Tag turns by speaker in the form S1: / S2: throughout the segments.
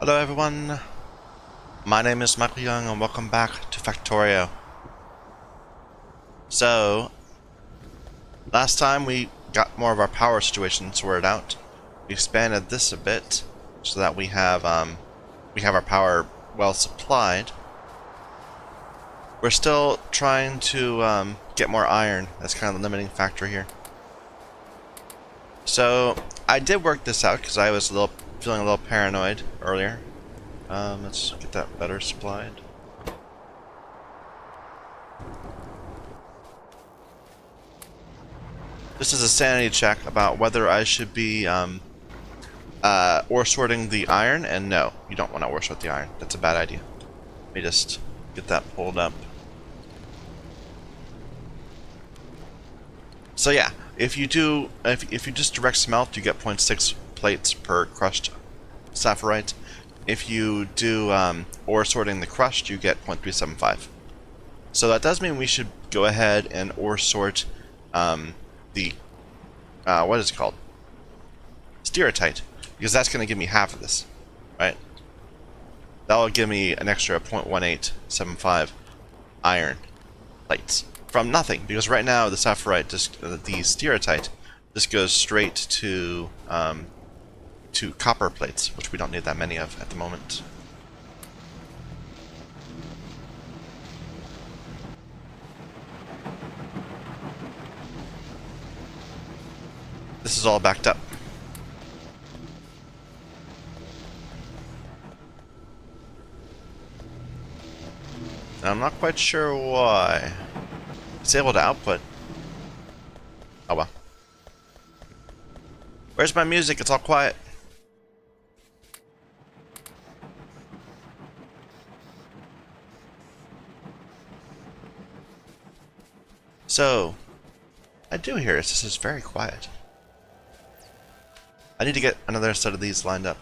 S1: Hello everyone, my name is Michael Young and welcome back to Factorio. So, last time we got more of our power situation sorted out. We expanded this a bit so that we have our power well supplied. We're still trying to get more iron. That's kind of the limiting factor here. So, I did work this out because I was feeling a little paranoid earlier. Let's get that better supplied. This is a sanity check about whether I should be ore sorting the iron, and no, you don't want to ore sort the iron. That's a bad idea. Let me just get that pulled up. So yeah, if you just direct smelt, you get 0.6 plates per crushed sapphirite. If you do ore sorting the crushed, you get 0.375. So that does mean we should go ahead and ore sort the what is it called? Stereotype, because that's going to give me half of this, right? That will give me an extra 0.1875 iron plates from nothing, because right now the sapphirite, the stereotype, just goes straight to copper plates, which we don't need that many of at the moment. This is all backed up. And I'm not quite sure why. It's able to output. Oh well. Where's my music? It's all quiet. So, I do hear it. This is very quiet. I need to get another set of these lined up,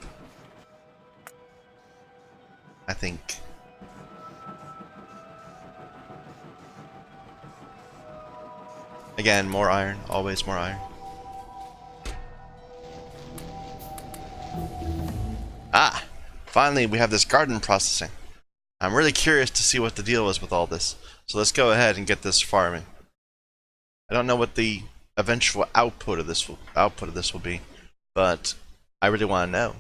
S1: I think. Again, more iron. Always more iron. Ah! Finally, we have this garden processing. I'm really curious to see what the deal is with all this. So let's go ahead and get this farming. I don't know what the eventual output of this will be, but I really want to know.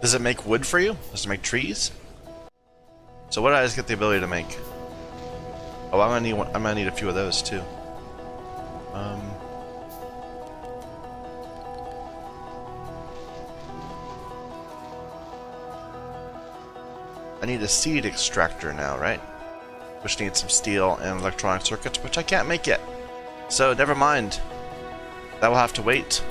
S1: Does it make wood for you? Does it make trees? So what did I just get the ability to make? Oh, I'm gonna need a few of those too. I need a seed extractor now, right? Which needs some steel and electronic circuits, which I can't make yet. So never mind. That will have to wait.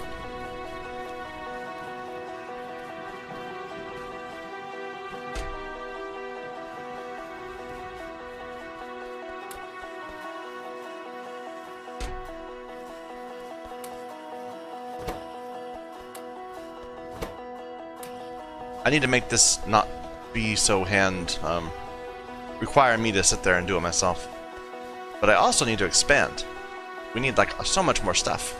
S1: I need to make this not be so require me to sit there and do it myself. But I also need to expand. We need like so much more stuff.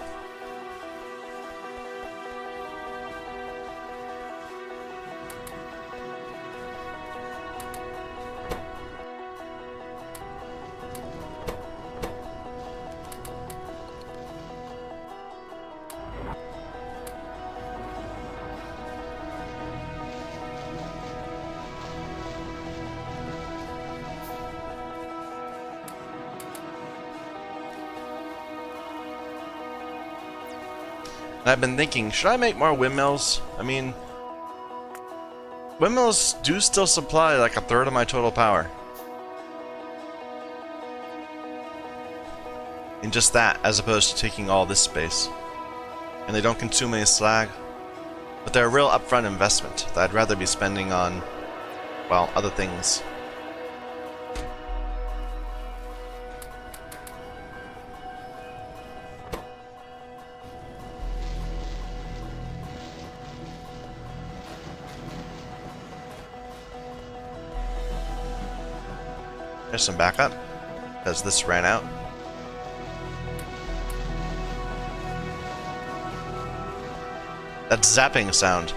S1: And I've been thinking, should I make more windmills? I mean, windmills do still supply like a third of my total power. In just that, as opposed to taking all this space. And they don't consume any slag. But they're a real upfront investment that I'd rather be spending on, well, other things. There's some backup, because this ran out. That zapping sound.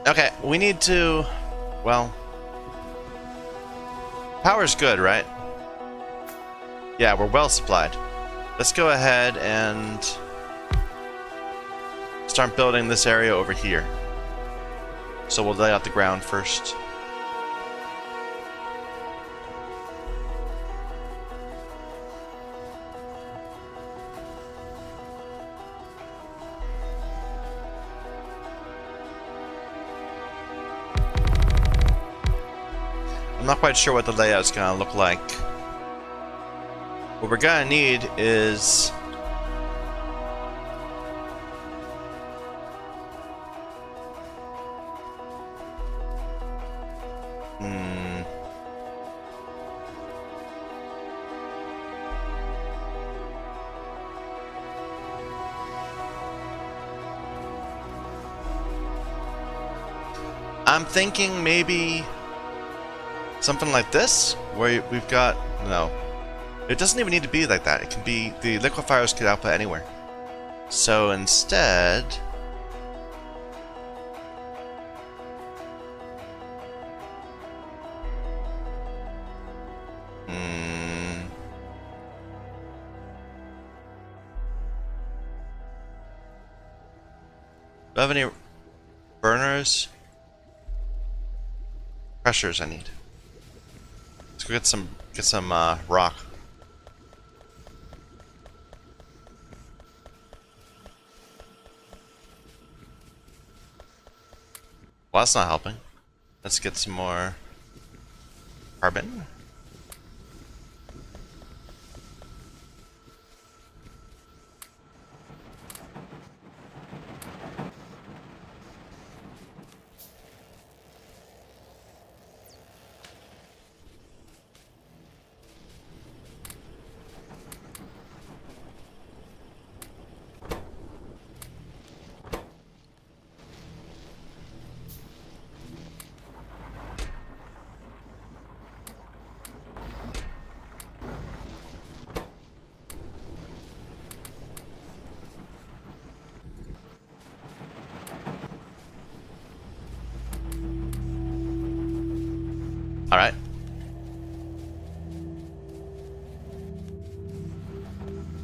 S1: Okay, we need to... Well... Power's good, right? Yeah, we're well supplied. Let's go ahead and... start building this area over here. So we'll lay out the ground first. I'm not quite sure what the layout's gonna look like. What we're gonna need is... I'm thinking maybe something like this, where we've got... No. It doesn't even need to be like that. It can be... The liquefiers could output anywhere. So instead... Do I have any burners? Pressures I need. Let's go get some rock. Well, that's not helping. Let's get some more carbon. Alright.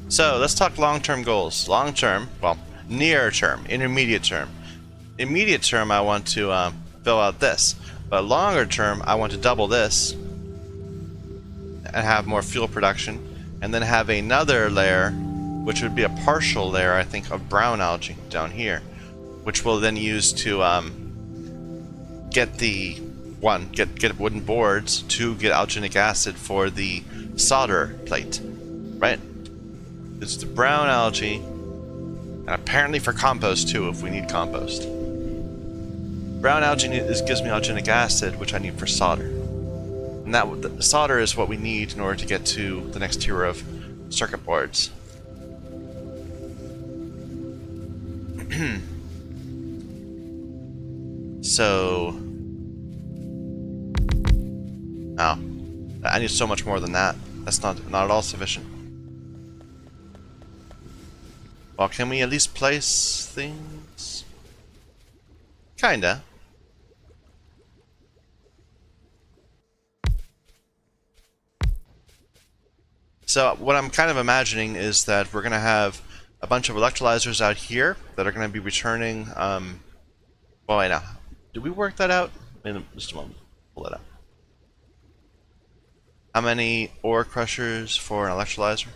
S1: So, let's talk long-term goals. Long-term, well, near-term, intermediate-term. Immediate-term, I want to fill out this. But longer-term, I want to double this and have more fuel production. And then have another layer, which would be a partial layer, I think, of brown algae down here. Which we'll then use to get the... One, get wooden boards. Two, get alginic acid for the solder plate. Right? It's the brown algae. And apparently for compost too, if we need compost. Brown algae gives me alginic acid, which I need for solder. And the solder is what we need in order to get to the next tier of circuit boards. So... Oh, I need so much more than that. That's not at all sufficient. Well, can we at least place things? Kinda. So what I'm kind of imagining is that we're gonna have a bunch of electrolyzers out here that are gonna be returning. Well, wait, now, did we work that out? In just a moment, pull that up. How many ore crushers for an electrolyzer?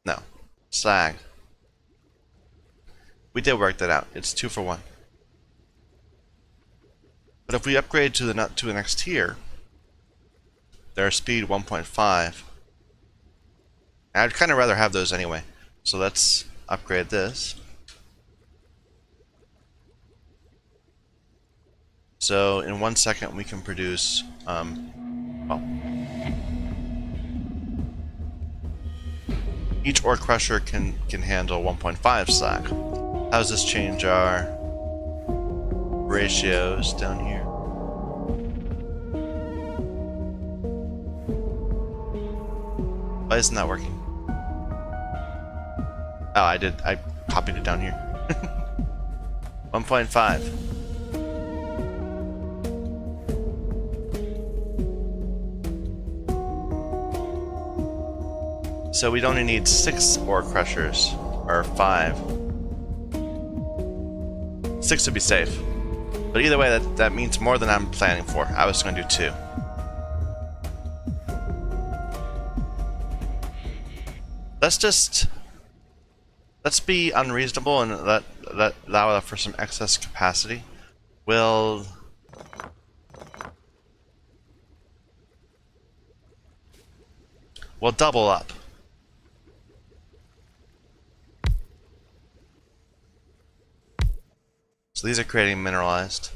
S1: No. Slag. We did work that out. It's 2 for 1. But if we upgrade to the next tier, their speed 1.5. I'd kind of rather have those anyway. So let's upgrade this. So in 1 second we can produce, well, Each ore crusher can handle 1.5 slag. How does this change our ratios down here? Why isn't that working? Oh, I copied it down here. 1.5. So we'd only need 6 ore crushers, or 5. 6 would be safe. But either way, that means more than I'm planning for. I was going to do 2. Let's be unreasonable and allow for some excess capacity. We'll double up. So these are creating mineralized.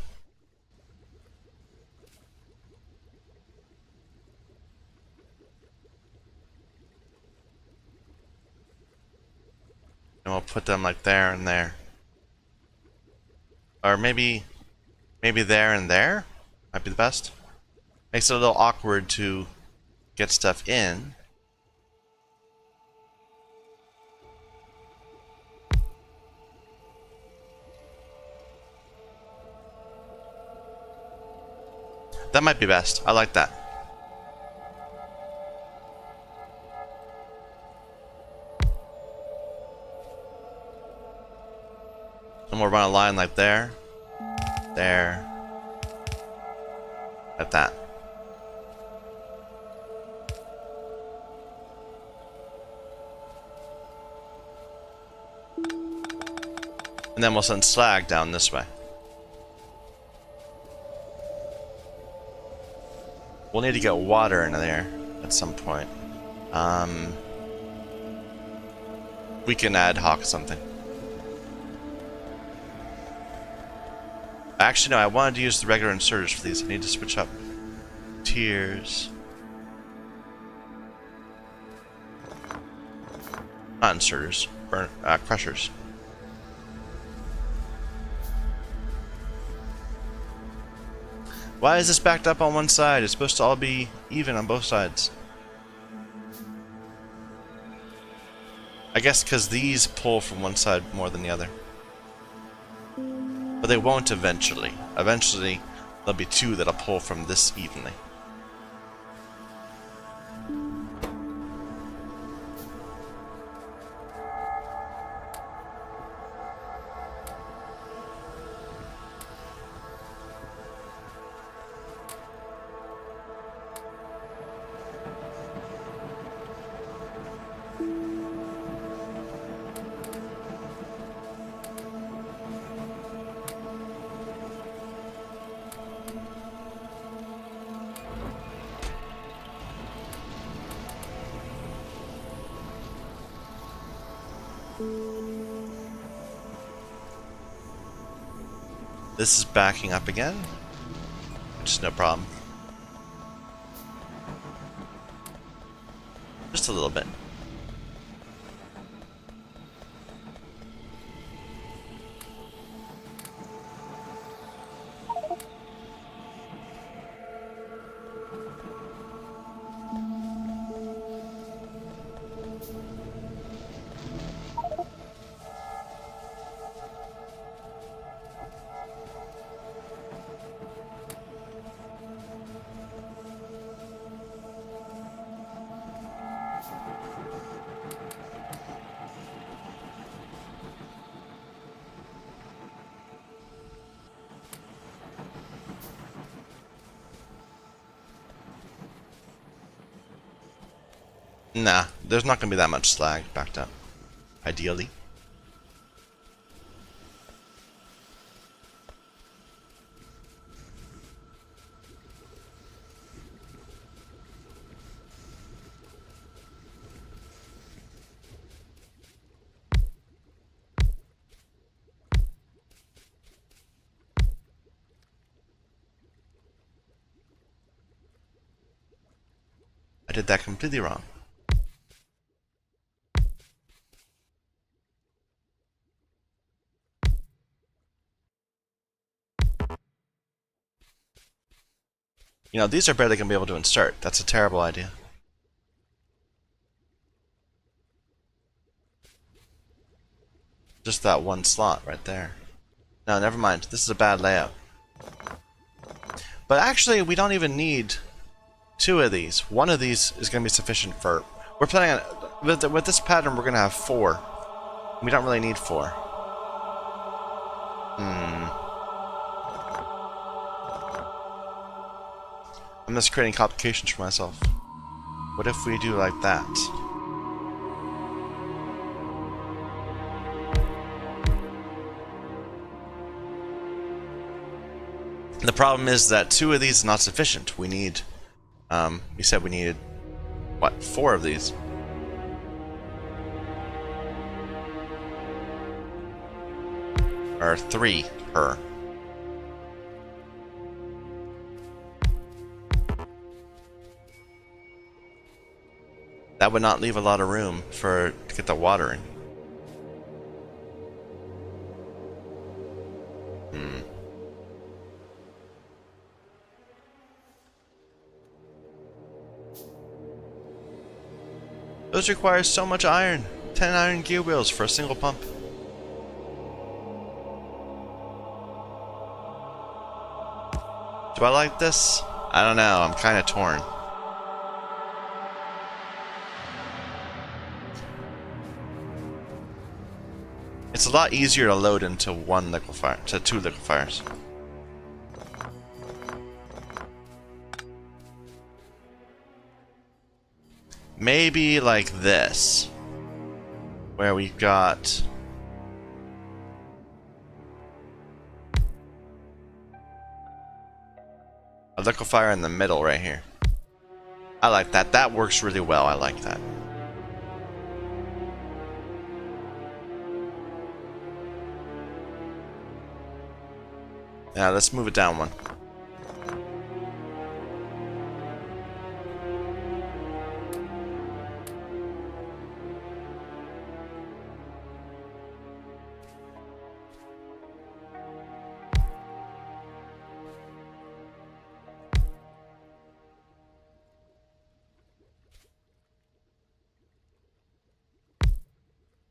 S1: And we'll put them like there and there. Or maybe there and there might be the best. Makes it a little awkward to get stuff in. That might be best. I like that. And we'll run a line like there, like that. And then we'll send slag down this way. We'll need to get water in there at some point. We can ad hoc something. Actually, no, I wanted to use the regular inserters for these. I need to switch up tiers. Not inserters, crushers. Why is this backed up on one side? It's supposed to all be even on both sides. I guess because these pull from one side more than the other. But they won't eventually. Eventually, there'll be 2 that'll pull from this evenly. This is backing up again, which is no problem. Just a little bit. Nah, there's not going to be that much slag backed up, ideally. I did that completely wrong. You know, these are barely going to be able to insert. That's a terrible idea. Just that one slot right there. No, never mind. This is a bad layout. But actually, we don't even need 2 of these. 1 of these is going to be sufficient for... We're planning on... With this pattern, we're going to have 4. We don't really need 4. I'm just creating complications for myself. What if we do like that? The problem is that 2 of these is not sufficient. We need... we said we needed... What? 4 of these. Or 3 per. That would not leave a lot of room to get the water in. Those require so much iron. 10 iron gear wheels for a single pump. Do I like this? I don't know. I'm kind of torn. It's a lot easier to load into 1 liquefier, to 2 liquefiers. Maybe like this, where we've got a liquefier in the middle right here. I like that. That works really well. I like that. Now let's move it down 1.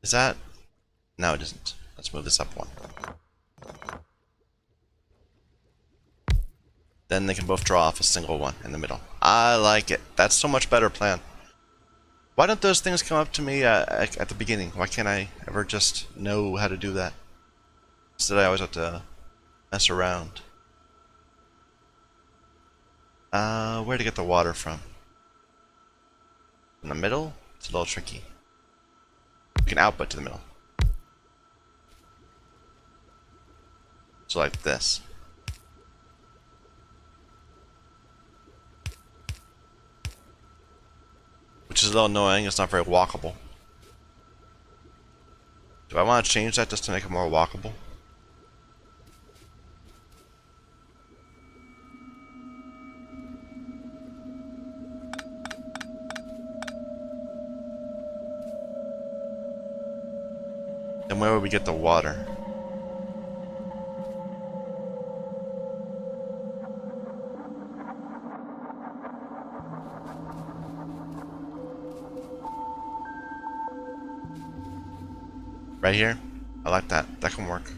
S1: Is that... No, it isn't. Let's move this up 1. Then they can both draw off a single one in the middle. I like it. That's so much better plan. Why don't those things come up to me at the beginning? Why can't I ever just know how to do that? Instead I always have to mess around. Where to get the water from? In the middle? It's a little tricky. We can output to the middle. So like this. Which is a little annoying, it's not very walkable. Do I want to change that just to make it more walkable? Then where would we get the water? Right here? I like that. That can work.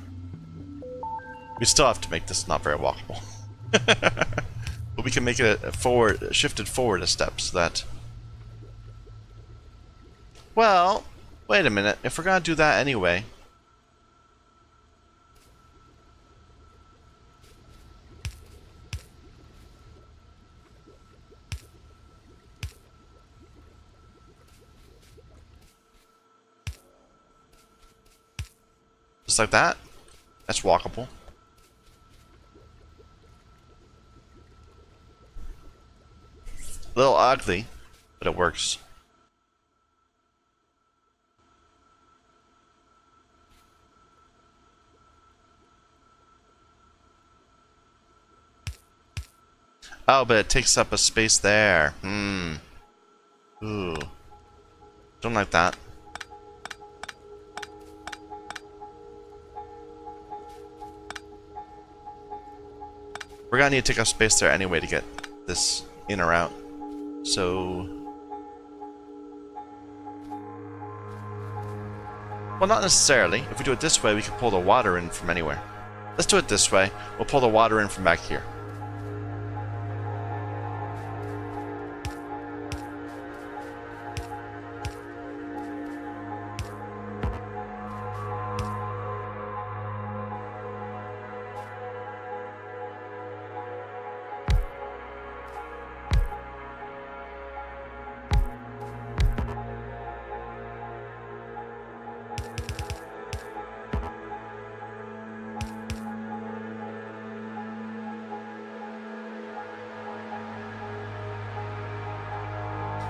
S1: We still have to make this not very walkable. But we can make it shifted forward a step so that... Well, wait a minute. If we're gonna do that anyway... Just like that. That's walkable. A little ugly, but it works. Oh, but it takes up a space there. Ooh. Don't like that. We're gonna need to take up space there anyway to get this in or out. So, well, not necessarily. If we do it this way, we can pull the water in from anywhere. Let's do it this way. We'll pull the water in from back here.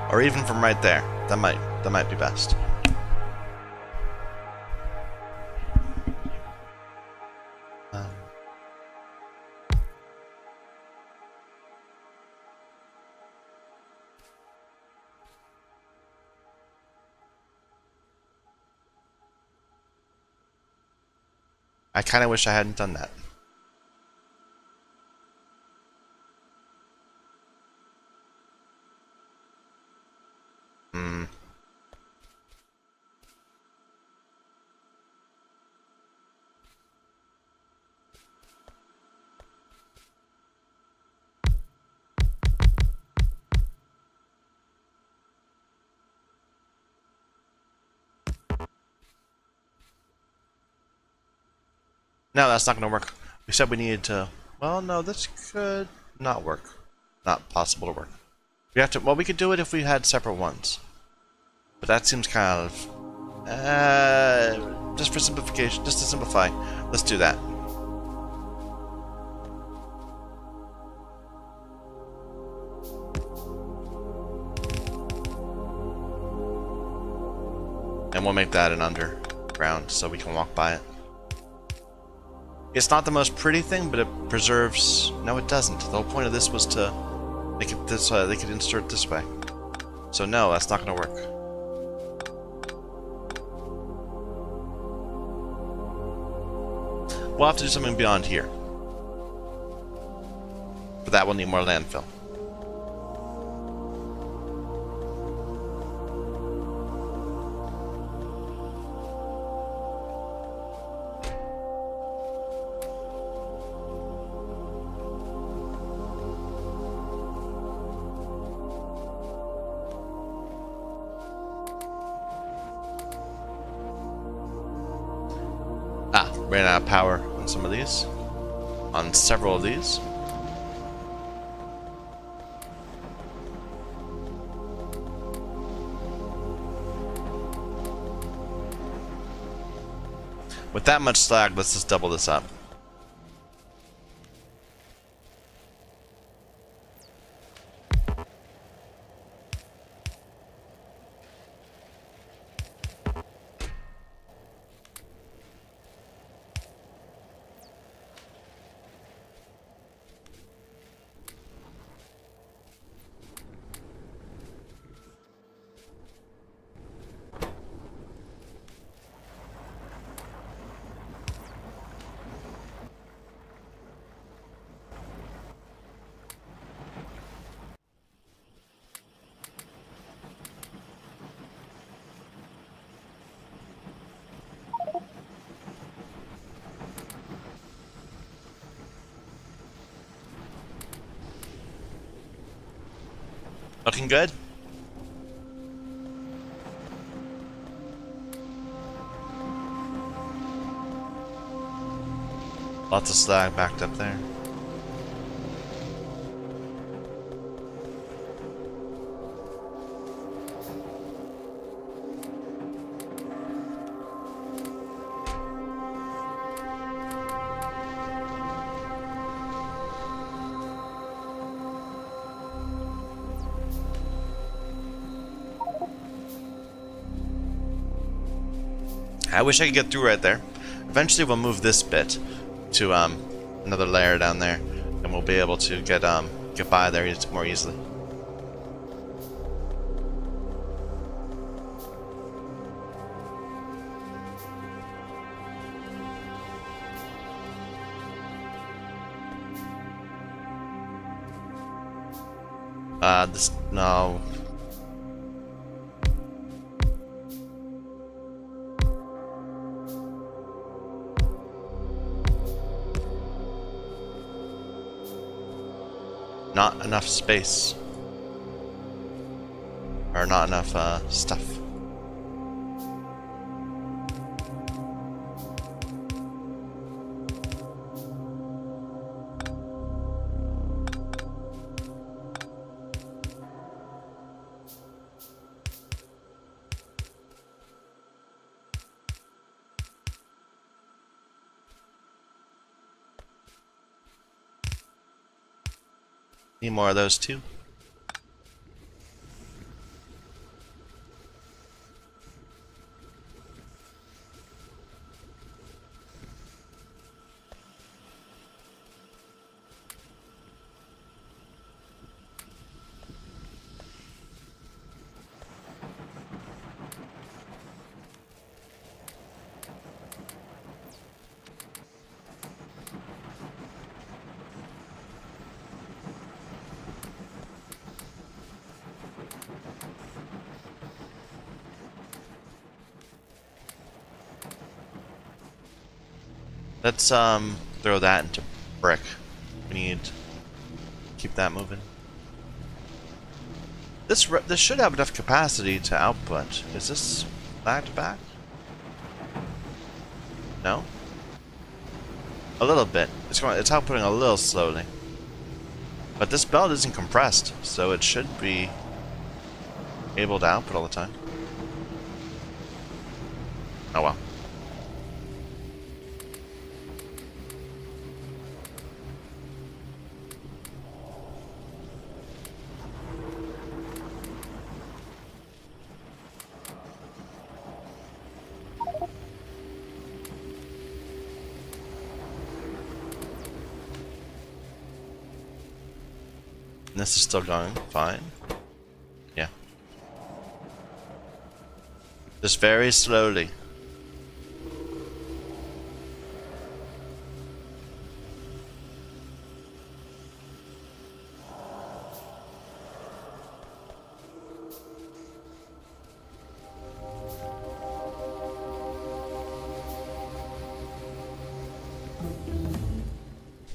S1: Or even from right there. That might be best. I kind of wish I hadn't done that. No, that's not going to work. We said we needed to... Well, no, this could not work. Not possible to work. We have to... Well, we could do it if we had separate ones. But that seems kind of... just for simplification, just to simplify, let's do that. And we'll make that an underground so we can walk by it. It's not the most pretty thing, but it preserves... No, it doesn't. The whole point of this was to make it this way. They could insert this way. So no, that's not going to work. We'll have to do something beyond here. But that will need more landfill. Ran out of power on some of these. On several of these. With that much slag, let's just double this up. Looking good? Lots of slag backed up there. I wish I could get through right there. Eventually we'll move this bit to another layer down there, and we'll be able to get by there more easily. This, no. Not enough space. Or not enough, stuff. Need more of those too. Let's throw that into brick. We need to keep that moving. This should have enough capacity to output. Is this back to back? No. A little bit. It's outputting a little slowly. But this belt isn't compressed, so it should be able to output all the time. Oh well. And this is still going fine. Yeah. Just very slowly.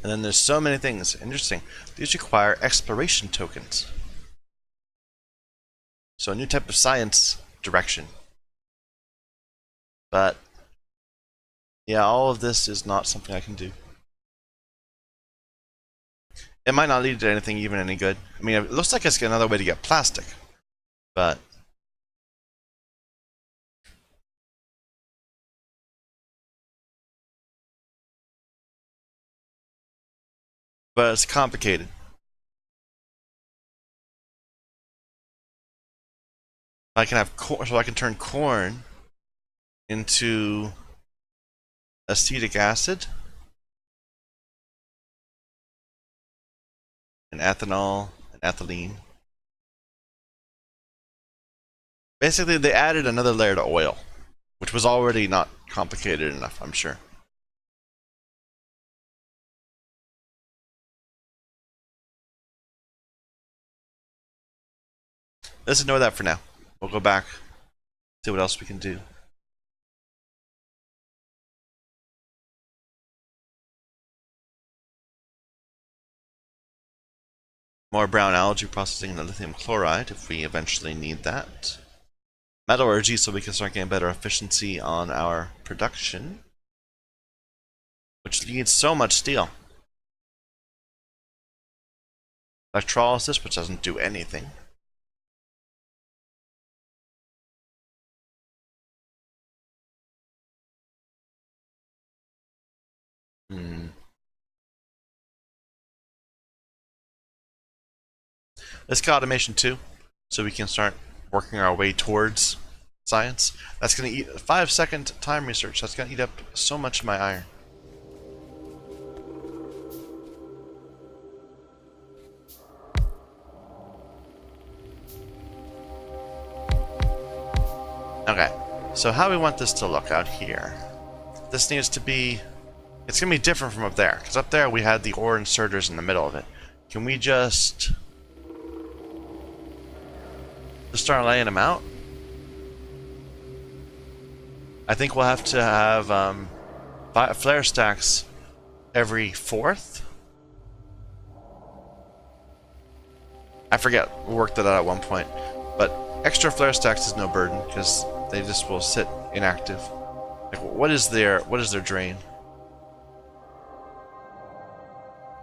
S1: And then there's so many things. Interesting. These require exploration tokens. So a new type of science direction. But yeah, all of this is not something I can do. It might not lead to anything even any good. I mean, it looks like it's another way to get plastic. But it's complicated. I can have corn, so I can turn corn into acetic acid and ethanol and ethylene. Basically, they added another layer to oil, which was already not complicated enough, I'm sure. Let's ignore that for now. We'll go back, see what else we can do. More brown algae processing the lithium chloride if we eventually need that. Metallurgy so we can start getting better efficiency on our production, which needs so much steel. Electrolysis, which doesn't do anything. Let's get automation too, so we can start working our way towards science. That's going to eat 5-second time research. That's going to eat up so much of my iron. Okay, so how we want this to look out here. This needs to be, it's going to be different from up there, because up there we had the ore inserters in the middle of it. Can we just to start laying them out. I think we'll have to have flare stacks every 4th. I forget, we worked that out at one point. But extra flare stacks is no burden because they just will sit inactive. Like, what is their drain?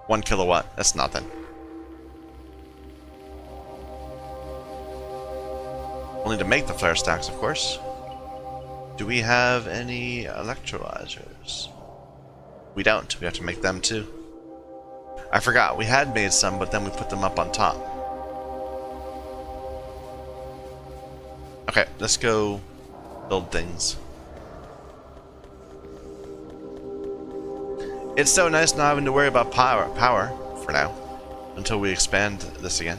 S1: 1 kilowatt. That's nothing. We'll need to make the flare stacks, of course. Do we have any electrolyzers? We don't. We have to make them too. I forgot. We had made some, but then we put them up on top. Okay, let's go build things. It's so nice not having to worry about power for now, until we expand this again.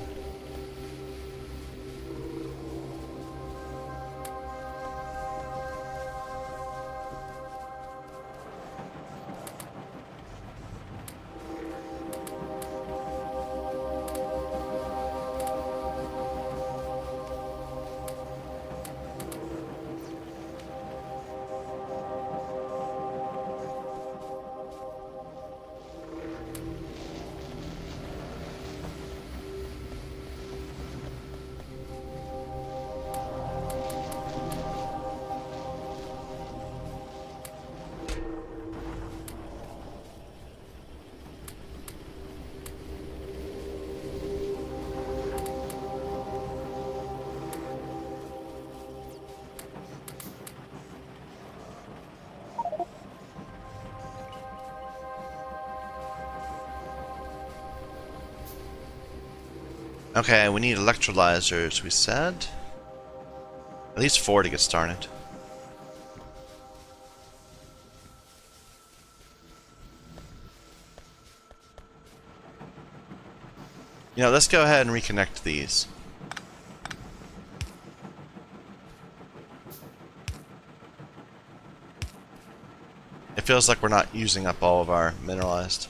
S1: Okay, we need electrolyzers, we said. At least 4 to get started. You know, let's go ahead and reconnect these. It feels like we're not using up all of our mineralized.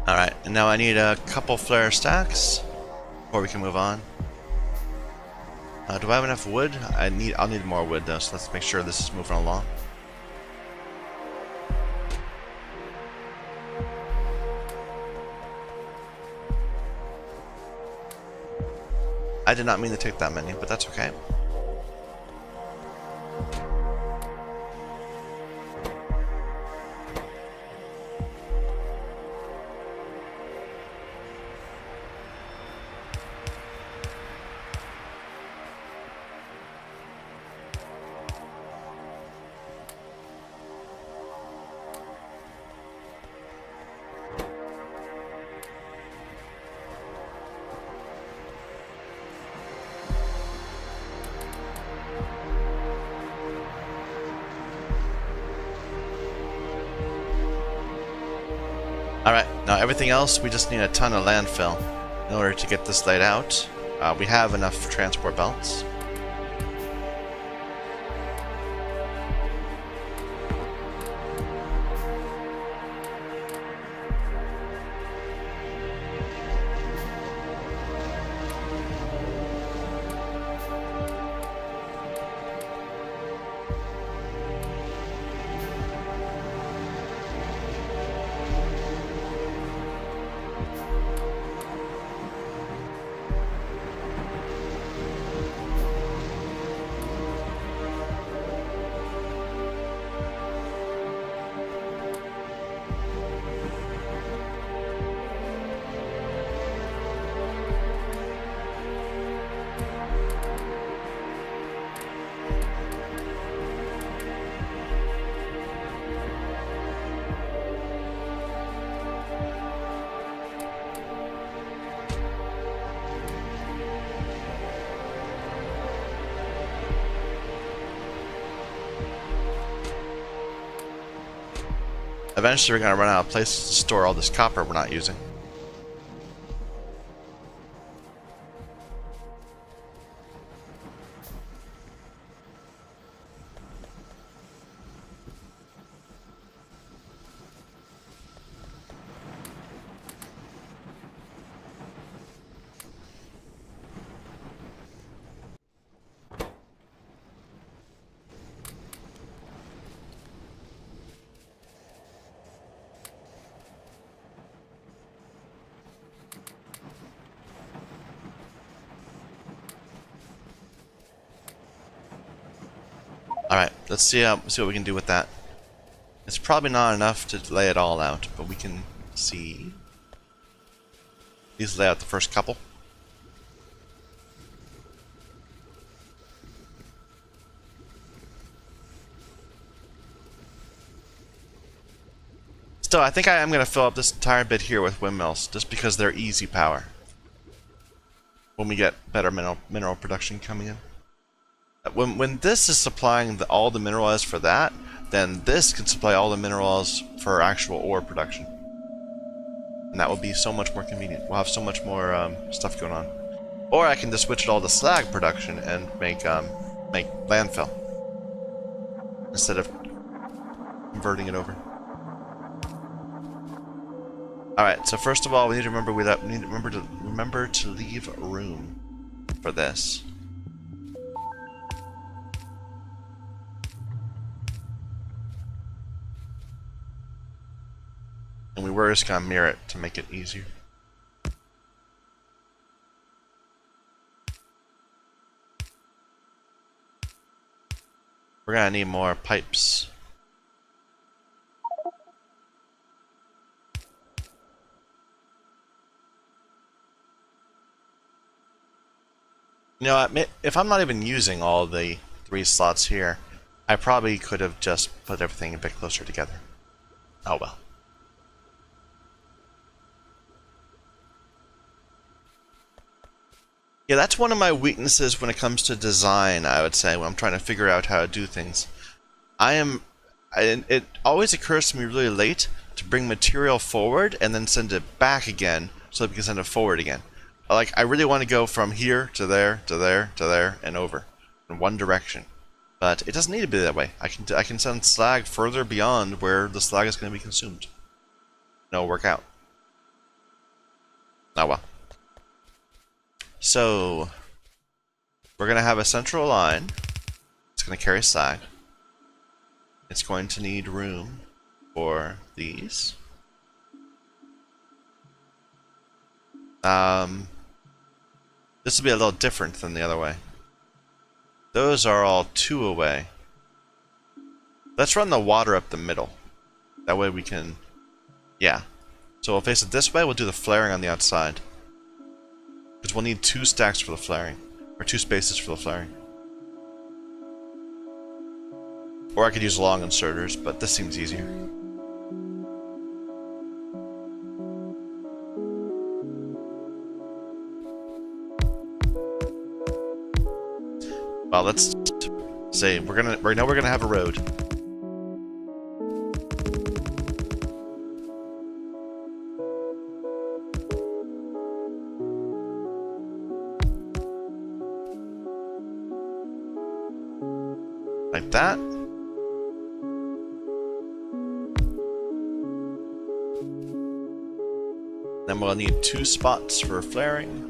S1: Alright, and now I need a couple flare stacks before we can move on. Do I have enough wood? I'll need more wood though, so let's make sure this is moving along. I did not mean to take that many, but that's okay. Alright, now everything else, we just need a ton of landfill in order to get this laid out. We have enough transport belts. Eventually we're going to run out of places to store all this copper we're not using. Alright, let's see what we can do with that. It's probably not enough to lay it all out, but we can see. These lay out the first couple. Still, I think I am going to fill up this entire bit here with windmills, just because they're easy power. When we get better mineral production coming in. When this is supplying all the minerals for that, then this can supply all the minerals for actual ore production. And that will be so much more convenient. We'll have so much more stuff going on. Or I can just switch it all to slag production and make landfill instead of converting it over. All right. So first of all, we need to remember remember to leave room for this. And we were just gonna mirror it to make it easier. We're gonna need more pipes. You know, if I'm not even using all the 3 slots here, I probably could have just put everything a bit closer together. Oh well. Yeah, that's one of my weaknesses when it comes to design, I would say, when I'm trying to figure out how to do things. It always occurs to me really late to bring material forward and then send it back again so that we can send it forward again. Like, I really want to go from here to there, to there, to there, and over in one direction. But it doesn't need to be that way. I can send slag further beyond where the slag is going to be consumed. And it'll work out. Oh well. So, we're going to have a central line. It's going to carry slag. It's going to need room for these. This will be a little different than the other way. Those are all 2 away. Let's run the water up the middle. That way we can... Yeah. So we'll face it this way, we'll do the flaring on the outside. Because we'll need 2 stacks for the flaring. Or 2 spaces for the flaring. Or I could use long inserters, but this seems easier. Well, let's say we're gonna have a road. Like that. Then we'll need 2 spots for flaring.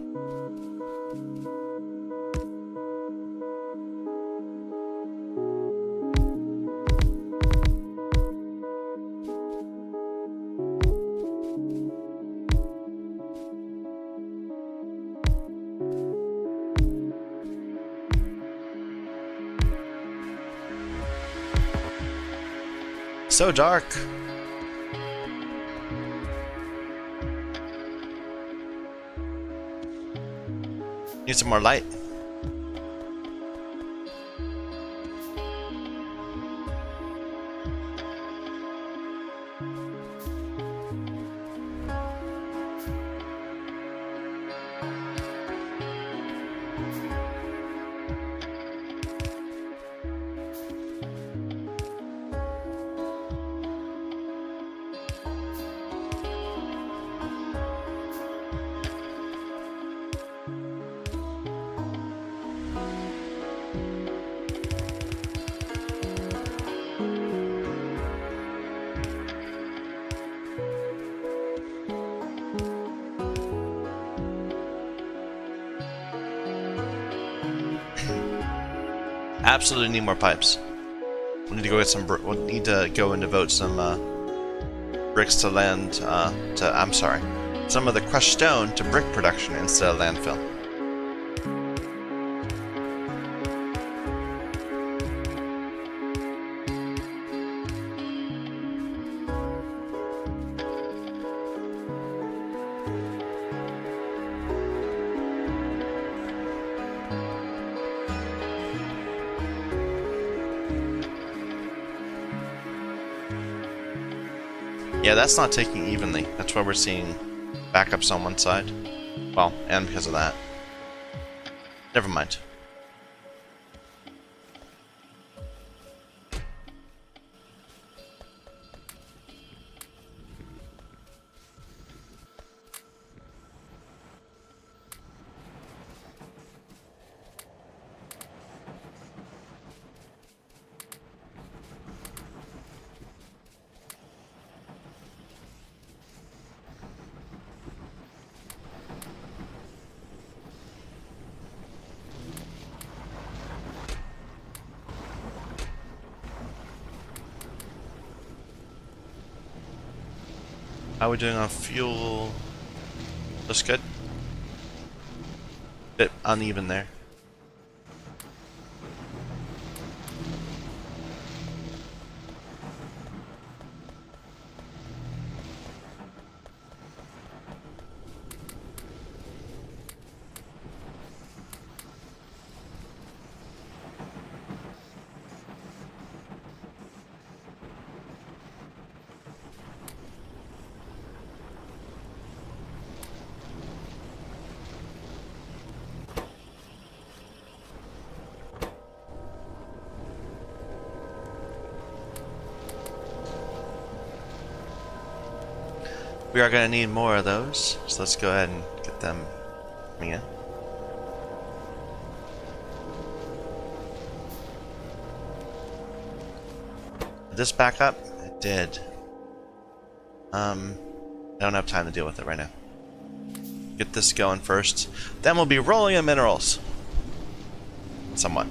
S1: So dark. Need some more light. Absolutely need more pipes. We need to go get some. We need to go and devote some bricks to land. I'm sorry, some of the crushed stone to brick production instead of landfill. Yeah, that's not taking evenly. That's why we're seeing backups on one side. Well, and because of that. Never mind. How are we doing on fuel? Looks good. Bit uneven there. We are going to need more of those, so let's go ahead and get them coming in. Did this back up? It did. I don't have time to deal with it right now. Get this going first, then we'll be rolling in minerals. Somewhat.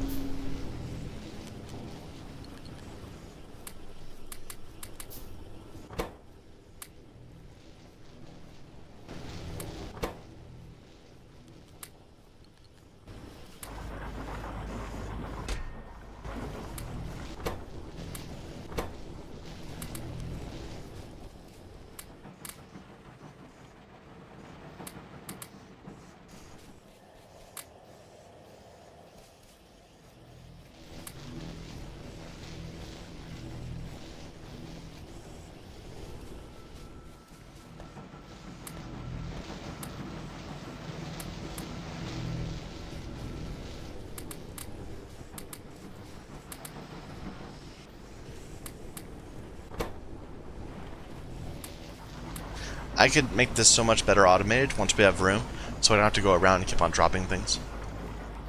S1: I could make this so much better automated once we have room, so I don't have to go around and keep on dropping things.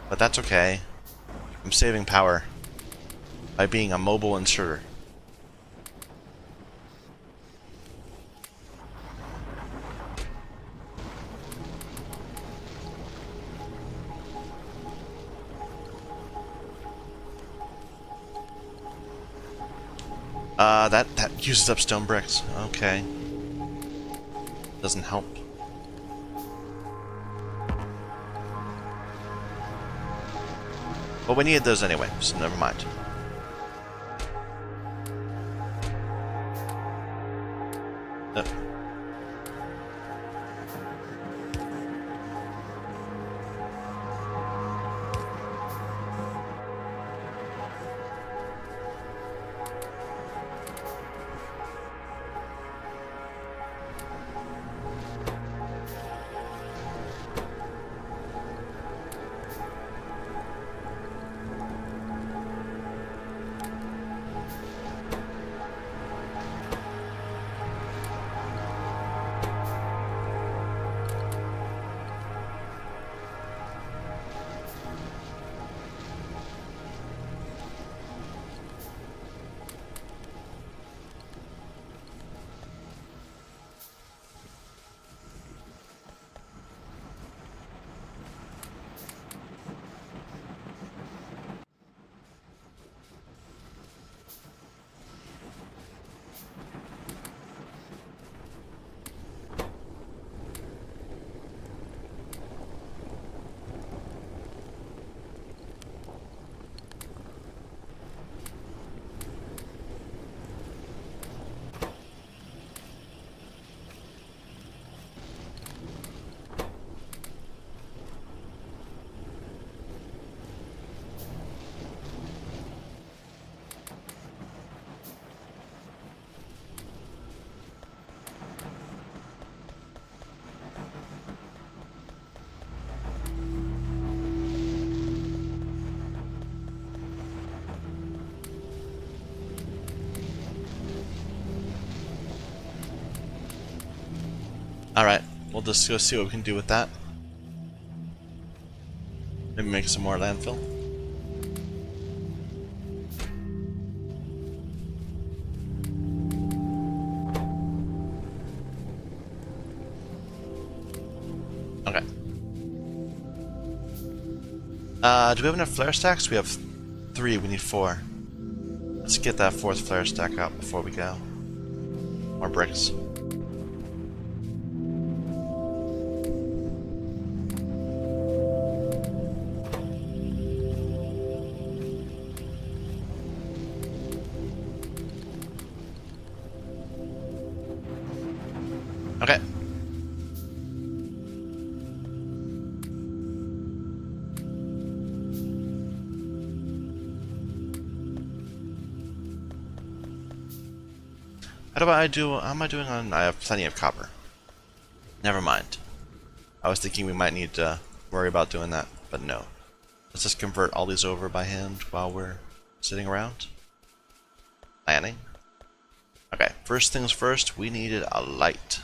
S1: But that's okay. I'm saving power by being a mobile inserter. That uses up stone bricks. Okay. Doesn't help. But we needed those anyway, so never mind. Yep. Alright, we'll just go see what we can do with that. Maybe make some more landfill. Okay. Do we have enough flare stacks? We have 3, we need 4. Let's get that 4th flare stack out before we go. More bricks. Okay. How am I doing on, I have plenty of copper. Never mind. I was thinking we might need to worry about doing that, but no. Let's just convert all these over by hand while we're sitting around. Planning. Okay, first things first, we needed a light.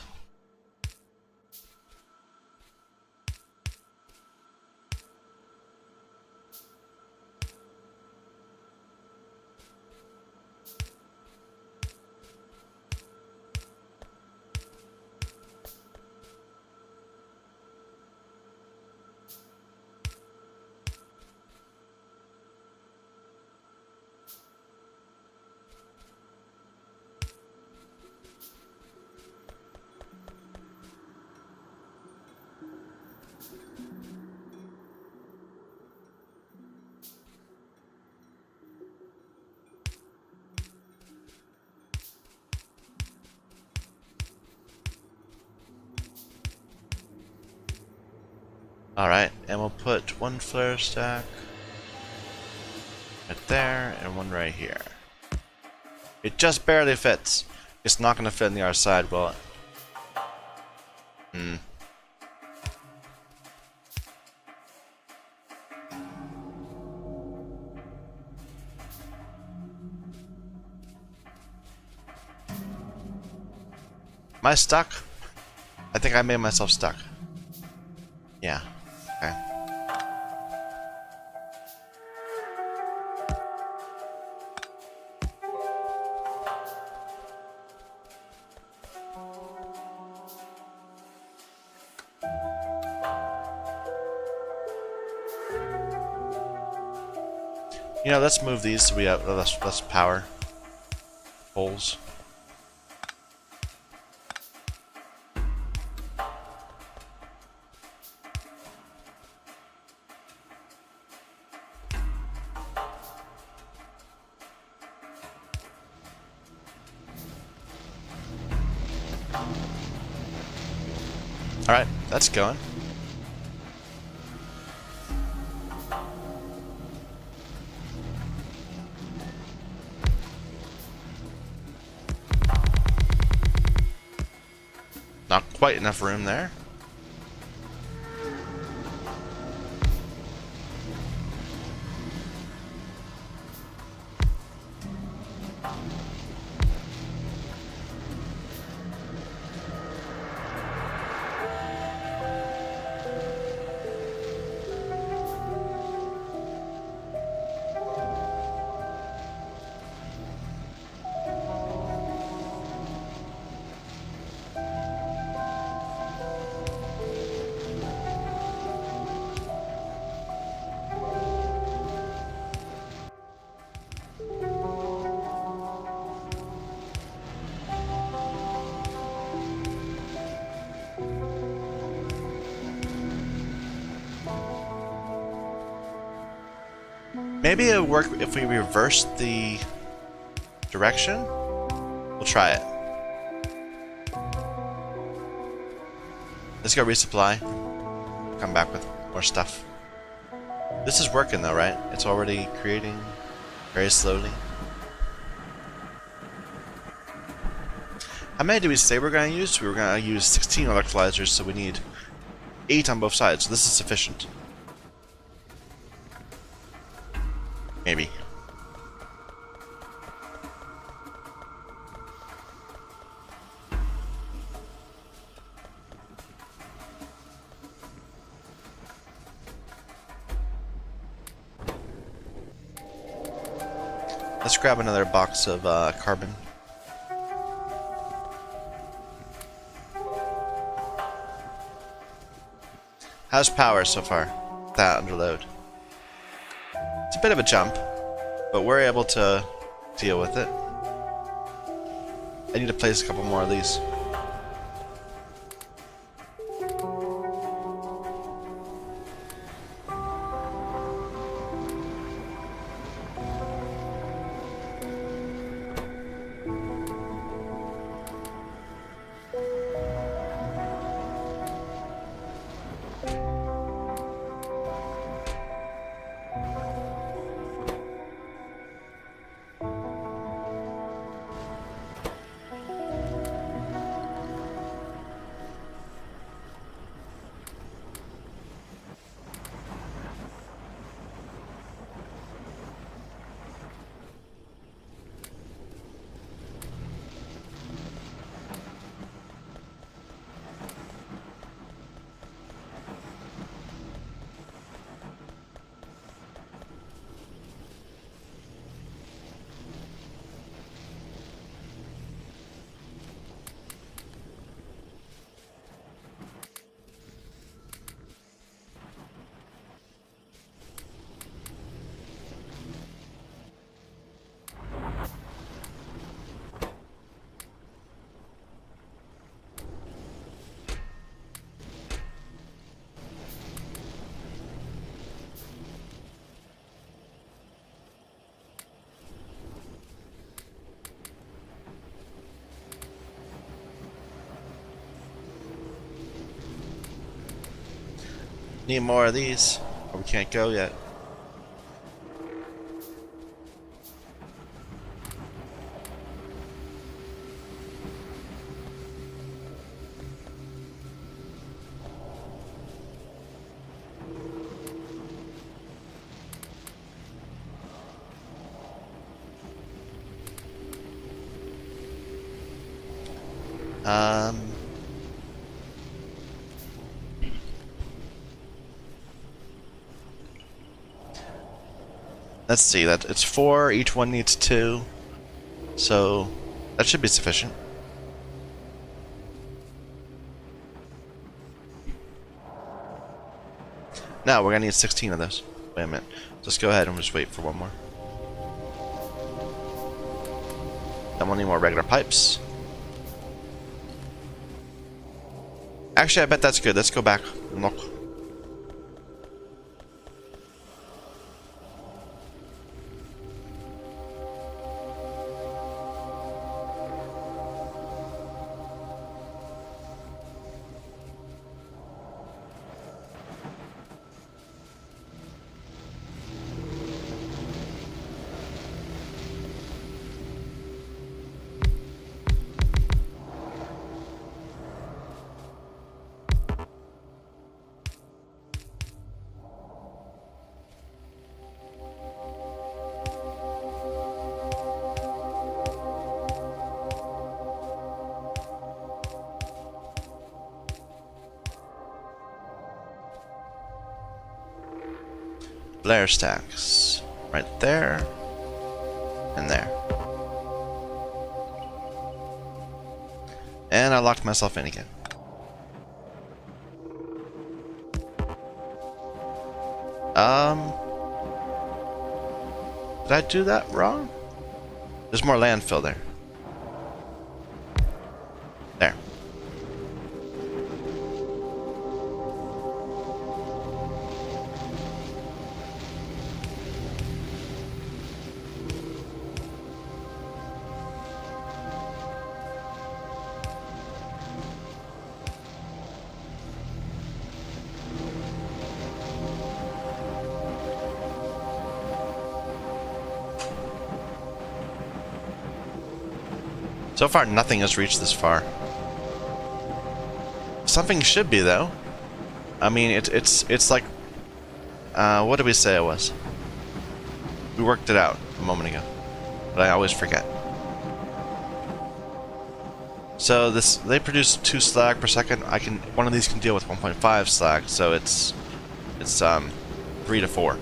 S1: Alright, and we'll put 1 flare stack right there and 1 right here. It just barely fits. It's not going to fit on the other side, will it? Am I stuck? I think I made myself stuck. Yeah. Okay. You know, let's move these so we have less power poles. Alright, that's going. Not quite enough room there. Maybe it'll work if we reverse the direction. We'll try it. Let's go resupply. Come back with more stuff. This is working though, right? It's already creating very slowly. How many did we say we're going to use? We were going to use 16 electrolyzers, so we need 8 on both sides. So this is sufficient. Maybe. Let's grab another box of carbon. How's power so far? That under load. It's a bit of a jump, but we're able to deal with it. I need to place a couple more of these. Need more of these, or we can't go yet. Let's see, that it's 4, each one needs 2, so that should be sufficient. Now we're gonna need 16 of those. Wait a minute. Just go ahead and just wait for one more. Then we'll need more regular pipes. Actually, I bet that's good. Let's go back and look. Layer stacks. Right there. And there. And I locked myself in again. Did I do that wrong? There's more landfill there. There. So far, nothing has reached this far. Something should be, though. I mean, it's like, what did we say it was? We worked it out a moment ago, but I always forget. So they produce 2 slag per second. One of these can deal with 1.5 slag, so it's 3 to 4.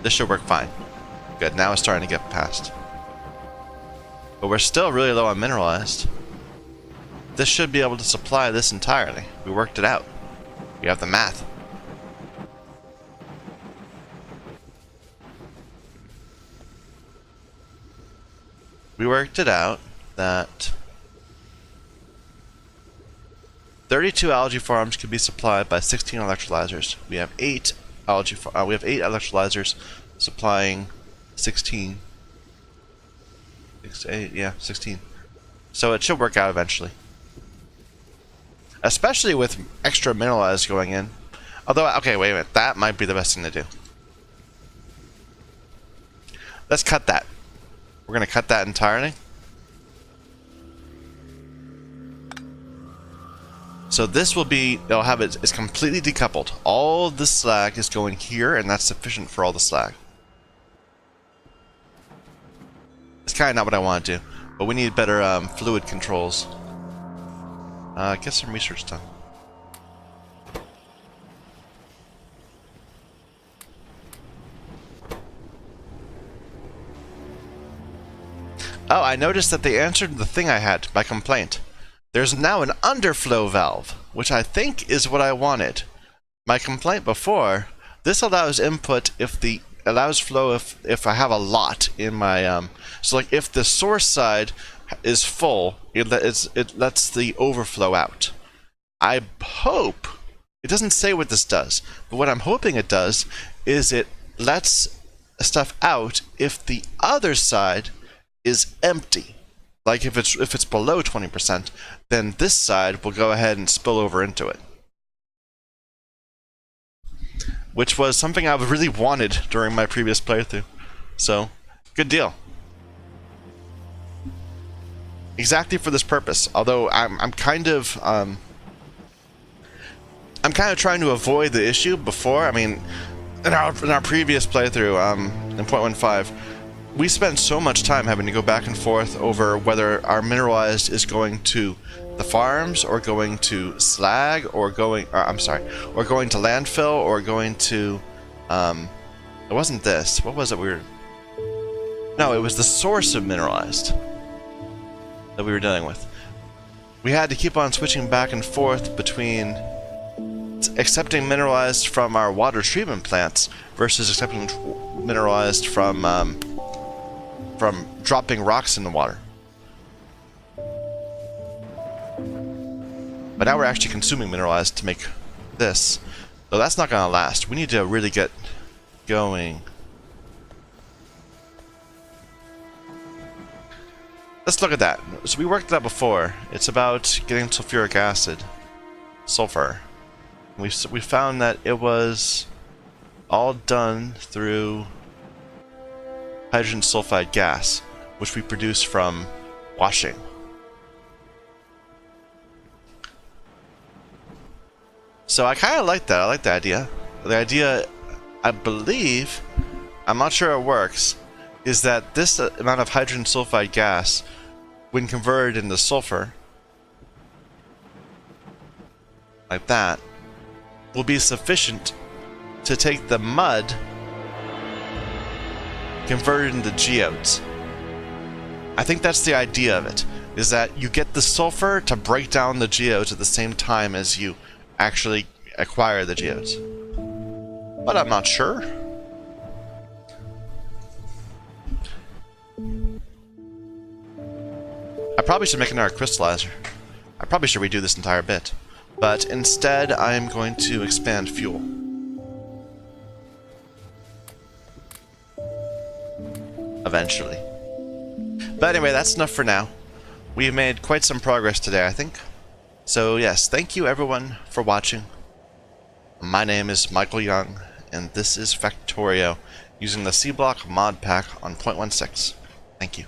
S1: This should work fine. Good, now it's starting to get past. But we're still really low on mineralized. This should be able to supply this entirely. We worked it out. We have the math. We worked it out that 32 algae farms could be supplied by 16 electrolyzers. We have 8 electrolyzers supplying 16. 6 to 8, yeah, 16. So it should work out eventually. Especially with extra mineralized going in. Although, okay, wait a minute. That might be the best thing to do. Let's cut that. We're going to cut that entirely. So this will be, it'll have it's completely decoupled. All the slag is going here, and that's sufficient for all the slag. It's kind of not what I want to do, but we need better fluid controls. Get some research done. Oh, I noticed that they answered the thing I had, my complaint. There's now an underflow valve, which I think is what I wanted. My complaint before, this allows input allows flow if I have a lot in my so like if the source side is full, it lets the overflow out. I hope it doesn't say what this does, but what I'm hoping it does is it lets stuff out if the other side is empty. Like if it's below 20%, then this side will go ahead and spill over into it. Which was something I really wanted during my previous playthrough. So, good deal. Exactly for this purpose. Although I'm kind of trying to avoid the issue before. I mean, in our previous playthrough, in 0.15, we spent so much time having to go back and forth over whether our mineralized is going to the farms or going to slag or going to landfill or going to it wasn't this. What was it No, it was the source of mineralized that we were dealing with. We had to keep on switching back and forth between accepting mineralized from our water treatment plants versus accepting mineralized from dropping rocks in the water. But now we're actually consuming mineralized to make this. So that's not going to last. We need to really get going. Let's look at that. So we worked that before. It's about getting sulfuric acid. Sulfur. We found that it was all done through hydrogen sulfide gas, which we produce from washing. So I kind of like that. I like the idea. The idea, I believe, I'm not sure it works, is that this amount of hydrogen sulfide gas, when converted into sulfur, like that, will be sufficient to take the mud converted into geodes. I think that's the idea of it, is that you get the sulfur to break down the geodes at the same time as you actually acquire the geodes. But I'm not sure. I probably should make another crystallizer. I probably should redo this entire bit. But instead, I'm going to expand fuel. Eventually. But anyway, that's enough for now. We've made quite some progress today, I think. So yes, thank you everyone for watching. My name is Michael Young, and this is Factorio, using the C-Block mod pack on 0.16. Thank you.